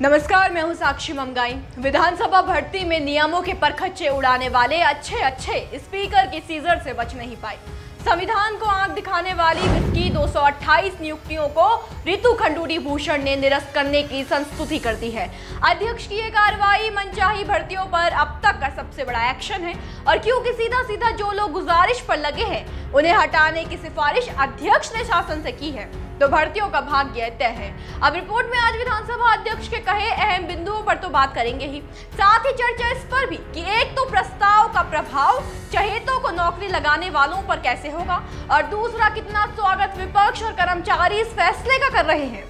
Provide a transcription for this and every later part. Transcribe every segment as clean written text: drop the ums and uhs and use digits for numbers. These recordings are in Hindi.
नमस्कार, मैं हूं साक्षी ममगाई। विधानसभा भर्ती में नियमों के परखच्चे उड़ाने वाले अच्छे स्पीकर की सीजर से बच नहीं पाए। संविधान को आंख दिखाने वाली विस्की 228 नियुक्तियों को रितु खंडूड़ी भूषण ने निरस्त करने की संस्तुति कर दी है। अध्यक्ष की ये कार्रवाई मनचाही भर्तियों पर अब तक का सबसे बड़ा एक्शन है और क्योंकि सीधा जो लोग गुजारिश पर लगे हैं उन्हें हटाने की सिफारिश अध्यक्ष ने शासन से की है तो भर्तियों का भाग्य तय है। अब रिपोर्ट में आज विधानसभा अध्यक्ष के कहे अहम बिंदुओं पर तो बात करेंगे ही, साथ ही चर्चा इस पर भी कि एक तो प्रस्ताव का प्रभाव चहेतों को नौकरी लगाने वालों पर कैसे होगा और दूसरा कितना स्वागत विपक्ष और कर्मचारी इस फैसले का कर रहे हैं।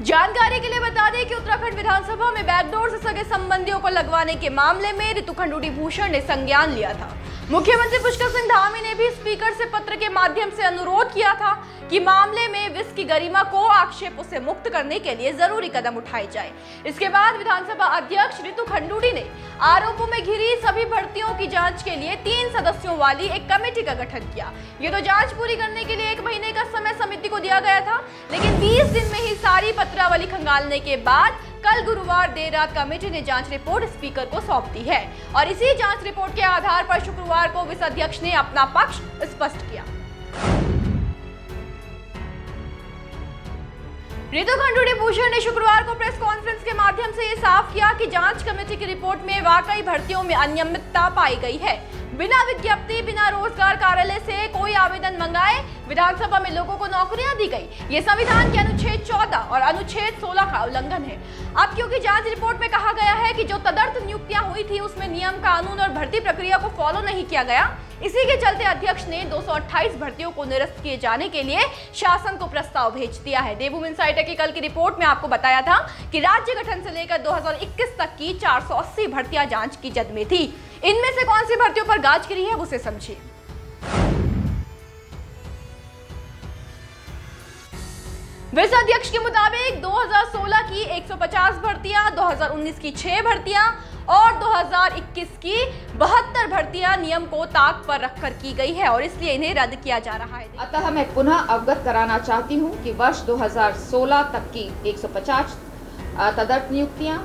जानकारी के लिए बता दें कि उत्तराखंड विधानसभा में बैकडोर से सगे संबंधियों को लगवाने के मामले में रितु खंडूड़ी भूषण ने संज्ञान लिया था। मुख्यमंत्री पुष्कर सिंह धामी ने भी स्पीकर से पत्र के माध्यम से अनुरोध किया था कि मामले में विस की गरिमा को आक्षेपों से मुक्त करने के लिए जरूरी कदम उठाए जाए। इसके बाद विधानसभा अध्यक्ष रितु खंडूड़ी ने आरोपों में घिरी सभी भर्तियों की जांच के लिए 3 सदस्यों वाली एक कमेटी का गठन किया। ये तो जांच पूरी करने के लिए 1 महीने का समय समिति को दिया गया था, लेकिन 20 दिन में ही सारी पत्रावली खंगालने के बाद कल गुरुवार देर रात कमेटी ने जांच रिपोर्ट स्पीकर को सौंप दी है और इसी जांच रिपोर्ट के आधार पर शुक्रवार को विस अध्यक्ष ने अपना पक्ष स्पष्ट किया। रितु खंडूड़ी भूषण ने शुक्रवार को प्रेस कॉन्फ्रेंस के माध्यम से ये साफ किया कि जांच कमेटी की रिपोर्ट में वाकई भर्तियों में अनियमितता पाई गई है। बिना विज्ञप्ति, बिना रोजगार कार्यालय से कोई आवेदन मंगाए विधानसभा में लोगों को नौकरियां दी गई। ये संविधान के अनुच्छेद 14 और अनुच्छेद 16 का उल्लंघन है। अब क्योंकि जांच रिपोर्ट में कहा गया है कि जो तदर्थ नियुक्तियां हुई थी उसमें नियम, कानून और भर्ती प्रक्रिया को फॉलो नहीं किया गया, इसी के चलते अध्यक्ष ने 228 भर्तियों को निरस्त किए जाने के लिए शासन को प्रस्ताव भेज दिया है। देवभूमि इनसाइडर की कल की रिपोर्ट में आपको बताया था कि राज्य गठन से लेकर 2021 तक की 480 भर्तियां जांच की जद में थी। इनमें से कौन सी भर्तियों पर गाज गिरी है उसे समझिए। विस अध्यक्ष के मुताबिक 2016 की 150 भर्तियां, 2019 की 6 भर्तियां और 2021 की 72 भर्तियां नियम को ताक पर रखकर की गई है और इसलिए इन्हें रद्द किया जा रहा है। अतः मैं पुनः अवगत कराना चाहती हूं कि वर्ष 2016 तक की 150 तदर्थ नियुक्तियां,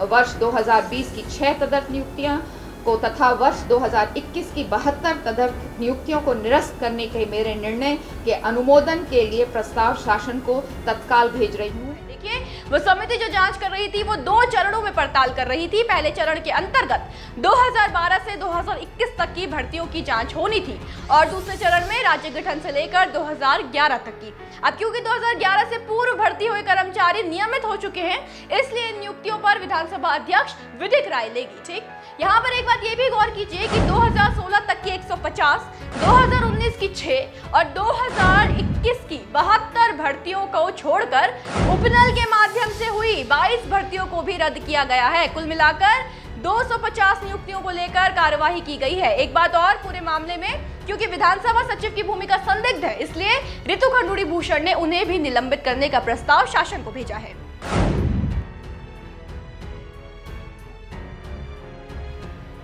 वर्ष 2020 की 6 तदर्थ नियुक्तियां को तथा वर्ष 2021 की 72 तदर्थ नियुक्तियों को निरस्त करने के मेरे निर्णय के अनुमोदन के लिए प्रस्ताव शासन को तत्काल भेज रही हूँ। देखिए, वो समिति जो जांच कर रही थी वो 2 चरणों में पड़ताल कर रही थी। पहले चरण के अंतर्गत 2012 से 2021 तक की भर्तियों की जांच होनी थी और दूसरे चरण में राज्य गठन से लेकर 2011 तक की। अब क्योंकि 2011 से पूर्व भर्ती हुए कर्मचारी नियमित हो चुके हैं, इसलिए इन नियुक्तियों पर विधानसभा अध्यक्ष विधिक राय लेगी। ठीक, यहाँ पर एक बात ये भी गौर कीजिए कि 2016 तक की 150, 2019 की 6 और 2021 की 72 भर्तियों को छोड़कर उपनल के माध्यम से हुई 22 भर्तियों को भी रद्द किया गया है। कुल मिलाकर 250 नियुक्तियों को लेकर कार्यवाही की गई है। एक बात और, पूरे मामले में क्योंकि विधानसभा सचिव की भूमिका संदिग्ध है, इसलिए रितु खंडूड़ी भूषण ने उन्हें भी निलंबित करने का प्रस्ताव शासन को भेजा है।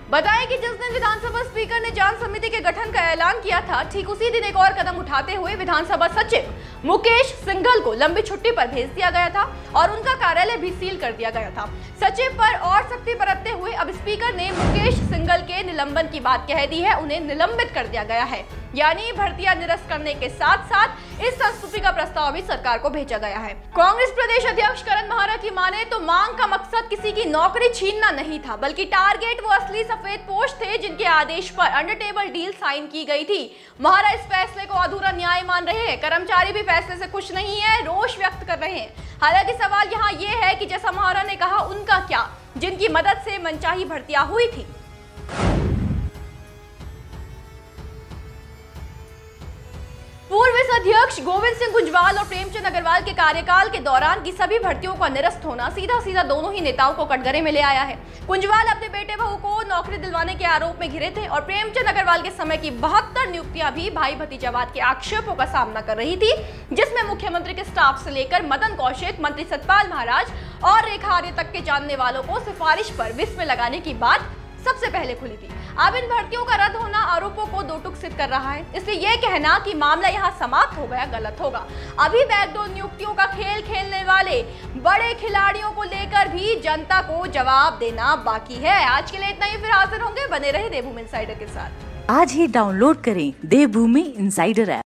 बताएं कि जिस दिन विधानसभा स्पीकर ने जांच समिति के गठन का ऐलान किया था, ठीक उसी दिन एक और कदम उठाते हुए विधानसभा सचिव मुकेश सिंघल को लंबी छुट्टी पर भेज दिया गया था और उनका कार्यालय भी सील कर दिया गया था। सचिव पर और सख्ती बरतते हुए अब स्पीकर ने मुकेश सिंघल के निलंबन की बात कह दी है, उन्हें निलंबित कर दिया गया है। यानी भर्तियां निरस्त करने के साथ साथ इस संस्तुति का प्रस्ताव भी सरकार को भेजा गया है। कांग्रेस प्रदेश अध्यक्ष करण महारा की माने तो मांग का मकसद किसी की नौकरी छीनना नहीं था, बल्कि टारगेट वो असली सफेद पोश थे जिनके आदेश पर अंडर टेबल डील साइन की गई थी। महारा इस फैसले को अधूरा न्याय मान रहे हैं। कर्मचारी भी फैसले से खुश नहीं है, रोष व्यक्त कर रहे हैं। हालांकि सवाल यहाँ ये है कि जैसा महारा ने कहा, उनका क्या, जिनकी मदद से मनचाही भर्तियां हुई थी। पूर्व विस अध्यक्ष गोविंद सिंह कुंजवाल और प्रेमचंद अग्रवाल के कार्यकाल के दौरान की सभी भर्तियों का निरस्त होना सीधा दोनों ही नेताओं को कटघरे में ले आया है। कुंजवाल अपने बेटे बहू को नौकरी दिलवाने के आरोप में घिरे थे और प्रेमचंद अग्रवाल के समय की 72 नियुक्तियां भी भाई भतीजावाद के आक्षेपों का सामना कर रही थी, जिसमें मुख्यमंत्री के स्टाफ से लेकर मदन कौशिक, मंत्री सतपाल महाराज और रेखा आर्य तक के जानने वालों को सिफारिश पर विस में लगाने की बात सबसे पहले खुली थी। अब इन भर्तियों का रद्द होना आरोपों को दो टुक सिद्ध कर रहा है, इसलिए ये कहना कि मामला यहाँ समाप्त हो गया गलत होगा। अभी बैकडोर नियुक्तियों का खेल खेलने वाले बड़े खिलाड़ियों को लेकर भी जनता को जवाब देना बाकी है। आज के लिए इतना ही, फिर हाजिर होंगे। बने रहे देवभूमि इंसाइडर के साथ। आज ही डाउनलोड करें देवभूमि इंसाइडर ऐप।